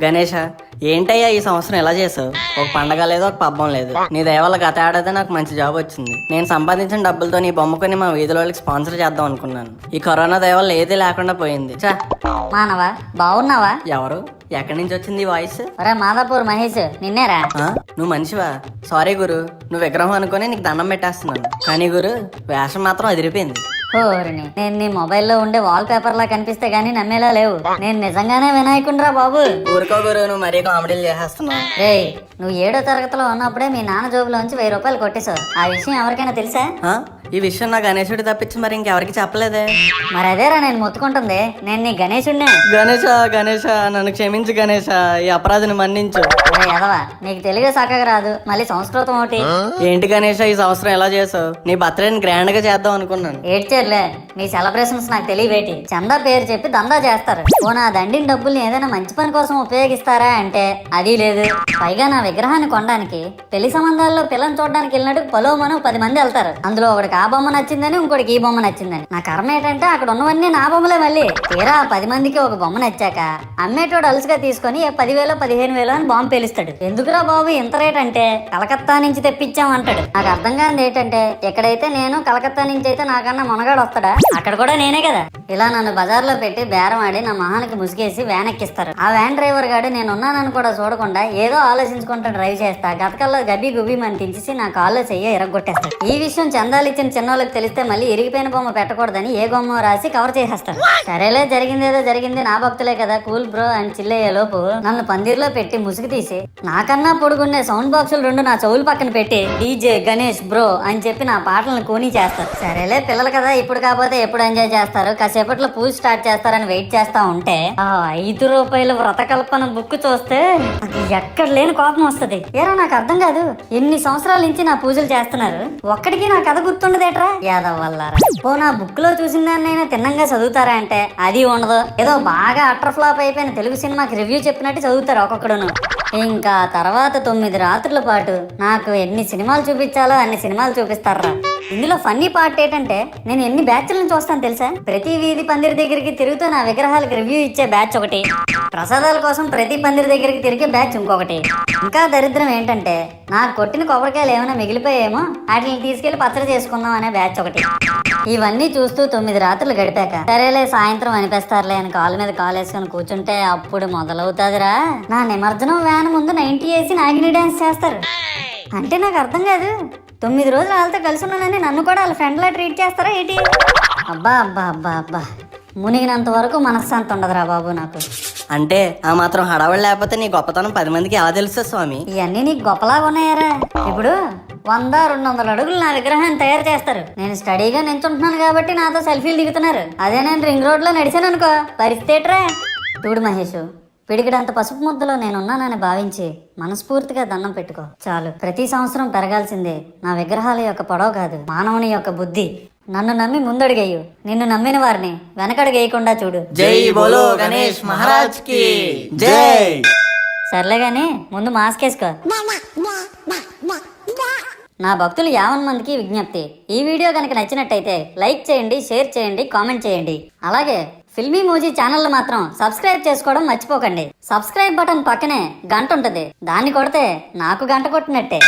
గణేష, ఏంటయ్యా ఈ సంవత్సరం ఎలా చేసావు? ఒక పండగ లేదు, ఒక పబ్బం లేదు. నీ దయ వల్ల గత ఏడాది నాకు మంచి జాబ్ వచ్చింది. నేను సంపాదించిన డబ్బులతో నీ బొమ్మ కొని మా వీధిలో వాళ్ళకి స్పాన్సర్ చేద్దాం అనుకున్నాను. ఈ కరోనా దయ వల్ల ఏది లేకుండా పోయింది. చా మానవా, బాగున్నావా? ఎవరు? ఎక్కడి నుంచి వచ్చింది ఈ వాయిస్? ఒరే మాదాపూర్ మహేష్, నిన్నేరా? నువ్వు మనిషివా? సారీ గురు, నువ్వు విగ్రహం అనుకుని నీకు దండం పెట్టేస్తున్నాను. కానీ గురు, వేషం మాత్రం అదిరిపోయింది. ఓరిని, నేను నీ మొబైల్లో ఉండే వాల్ పేపర్ లా కనిపిస్తే గానీ నమ్మేలా లేవు. నేను నిజంగానే వినాయకుండ్రా బాబు. ఊరుకో గురు, నువ్వు మరీ కామెడీలు చేసేస్తున్నావు. రేయ్, నువ్వు 7వ తరగతిలో ఉన్నప్పుడే మీ నాన్న జోబులోంచి 1000 రూపాయలు కొట్టేశావు. ఆ విషయం ఎవరికైనా తెలుసా? ఈ విషయం నా గణేశుడి తప్పించి మరి ఇంకెవరికి చెప్పలేదే. మరి అదేరా నేను మొత్తుకుంటుంది. నేను నీ గణేశుడినే. గణేష గణేష, నన్ను క్షమించు గణేష, ఈ అపరాధిని మన్నించు. ఎదవా, నీకు తెలుగు చక్కగా రాదు, మళ్ళీ సంస్కృతం ఒకటి. ఏంటి గణేష, ఈ సంవత్సరం ఎలా చేసావు? నీ బర్త్డేని గ్రాండ్ గా చేద్దాం అనుకున్నాను. ఏడ్చేర్లే, మీ సెలబ్రేషన్స్ నాకు తెలియబేటి. చందా పేరు చెప్పి దందా చేస్తారు. ఓ నా దండిన డబ్బుల్ని ఏదైనా మంచి పని కోసం ఉపయోగిస్తారా అంటే అది లేదు. పైగా నా విగ్రహాన్ని కొనడానికి పెళ్లి సంబంధాల్లో పిల్లని చూడడానికి వెళ్ళినట్టు పలోమను 10 మంది వెళ్తారు. అందులో ఒకటికి ఆ బొమ్మ నచ్చిందని, ఇంకోటికి ఈ బొమ్మ నచ్చిందని. నా కర్మ ఏంటంటే అక్కడ ఉన్నవన్నీ నా బొమ్మలే. మళ్ళీ తీరా 10 మందికి ఒక బొమ్మ నచ్చాక అమ్మేటోడు అలుసుగా తీసుకొని 10,000 15,000 అని బాంబు పేలుస్తాడు. ఎందుకురా బాబు ఇంత రేట్ అంటే, కలకత్తా నుంచి తెప్పించాం అంటాడు. నాకు అర్థం కానిది ఏంటంటే, ఎక్కడైతే నేను కలకత్తా నుంచి అయితే నాకన్నా మునగాడు వస్తాడా, అక్కడ కూడా నేనే కదా. ఇలా నన్ను బజార్లో పెట్టి బేరం ఆడి నా మొహానికి ముసుగేసి వ్యాన్ ఎక్కిస్తారు. ఆ వ్యాన్ డ్రైవర్ గాడు నేను ఉన్నానని కూడా చూడకుండా ఏదో ఆలోచించుకుంటూ డ్రైవ్ చేస్తా గతకల్లో గబ్బి గుబ్బి మని తించేసి నా కాల్లో చెయ్యి ఇరగొట్టేస్తాడు. ఈ విషయం చందాలు ఇచ్చిన చిన్నోళ్ళకి తెలిస్తే మళ్ళీ ఇరిగిపోయిన బొమ్మ పెట్టకూడదని ఏ బొమ్మ రాసి కవర్ చేసేస్తాడు. సరేలే, జరిగిందేదో జరిగింది, నా భక్తులే కదా, కూల్ బ్రో అని చిల్లయ్యే లోపు నన్ను పందిర్లో పెట్టి ముసుగు తీసి నాకన్నా పొడుగున్నే సౌండ్ బాక్సులు 2 నా చెవులు పక్కన పెట్టి డీజే గణేష్ బ్రో అని చెప్పి నా పాటలను కూనీ చేస్తారు. సరేలే, పిల్లలు కదా, ఇప్పుడు కాకపోతే ఎప్పుడు ఎంజాయ్ చేస్తారు, కాసేపట్లో పూజ స్టార్ట్ చేస్తారని వెయిట్ చేస్తా ఉంటే ఆ 5 రూపాయల వ్రతకల్పన బుక్ చూస్తే నాకు ఎక్కడ లేని కోపం వస్తుంది. ఏరా, నాకు అర్థం కాదు, ఎన్ని సంవత్సరాల నుంచి నా పూజలు చేస్తున్నారు, ఒక్కడికి నా కథ గుర్తుండదేట్రా యాదవ్ వల్లారా. ఓ నా బుక్ లో చూసిన దాన్నైనా తిన్నంగా చదువుతారా అంటే అది ఉండదు. ఏదో బాగా అట్టర్ ఫ్లాప్ అయిపోయిన తెలుగు సినిమాకి రివ్యూ చెప్పినట్టు చదువుతారు ఒక్కొక్కడును. ఇంకా తర్వాత 9 రాత్రుల పాటు నాకు ఎన్ని సినిమాలు చూపించాలో అన్ని సినిమాలు చూపిస్తారా. ఇందులో ఫన్నీ పార్ట్ ఏంటంటే, నేను ఎన్ని బ్యాచ్లను చూస్తాను తెలుసా? ప్రతి వీధి పందిరి దగ్గరికి తిరుగుతూ నా విగ్రహాలకు రివ్యూ ఇచ్చే బ్యాచ్ ఒకటి, ప్రసాదాల కోసం ప్రతి పందిరి దగ్గరికి తిరిగే బ్యాచ్ ఇంకొకటి. ఇంకా దరిద్రం ఏంటంటే, నాకు కొట్టిన కొబ్బరికాయలు ఏమైనా మిగిలిపోయేమో వాటిని తీసుకెళ్లి పచ్చడి చేసుకుందాం అనే బ్యాచ్ ఒకటి. ఇవన్నీ చూస్తూ 9 రాత్రులు గడిపాక సరేలే సాయంత్రం అనిపిస్తారులే అని కాలు మీద కాలు వేసుకొని కూర్చుంటే అప్పుడు మొదలవుతాదిరా నా నిమజ్జనం వ్యాన్ ముందు 90 వేసి నాగిని డాన్స్ చేస్తారు. అంటే నాకు అర్థం కాదు, 9 రోజులు వాళ్ళతో కలిసి ఉన్నానని నన్ను కూడా వాళ్ళ ఫ్రెండ్ లా ట్రీట్ చేస్తారా ఏంటి? అబ్బా అబ్బా అబ్బా అబ్బా, మునిగినంత వరకు మనశ్శాంతి ఉండదురా బాబు నాకు. అంటే ఆ మాత్రం హడావడి లేకపోతే నీ గొప్పతనం 10 మందికి ఎలా తెలుసు స్వామి? ఇవన్నీ నీకు గొప్పలాగా ఉన్నాయారా? ఇప్పుడు 100-200 అడుగులు నా విగ్రహాన్ని తయారు చేస్తారు. నేను స్టడీగా నించుంటున్నాను కాబట్టి నాతో సెల్ఫీలు దిగుతున్నారు. అదే నేను రింగ్ రోడ్ లో నడిచాను అనుకో, పరిస్థితి చూడు మహేష్, పిడికిడంత పసుపు ముద్దలో నేనున్నానని భావించి మనస్ఫూర్తిగా దండం పెట్టుకో చాలు. ప్రతి సంవత్సరం పెరగాల్సిందే నా విగ్రహాల యొక్క పొడవు కాదు, మానవుని యొక్క బుద్ధి. నన్ను నమ్మి ముందడుగేయు, నిన్ను నమ్మిన వారిని వెనకడుగేయకుండా చూడు. జై బోలో గణేష్ మహారాజ్ కి జై. సర్లే గాని ముందు మాస్క్ వేసుకో. నా భక్తులు 50 మందికి విజ్ఞప్తి, ఈ వీడియో కనుక నచ్చినట్టయితే లైక్ చేయండి, షేర్ చేయండి, కామెంట్ చేయండి. అలాగే ఫిల్మీ మూజీ ఛానల్ మాత్రం సబ్స్క్రైబ్ చేసుకోవడం మర్చిపోకండి. సబ్స్క్రైబ్ బటన్ పక్కనే గంట ఉంటుంది, దాన్ని కొడితే నాకు గంట కొట్టినట్టే.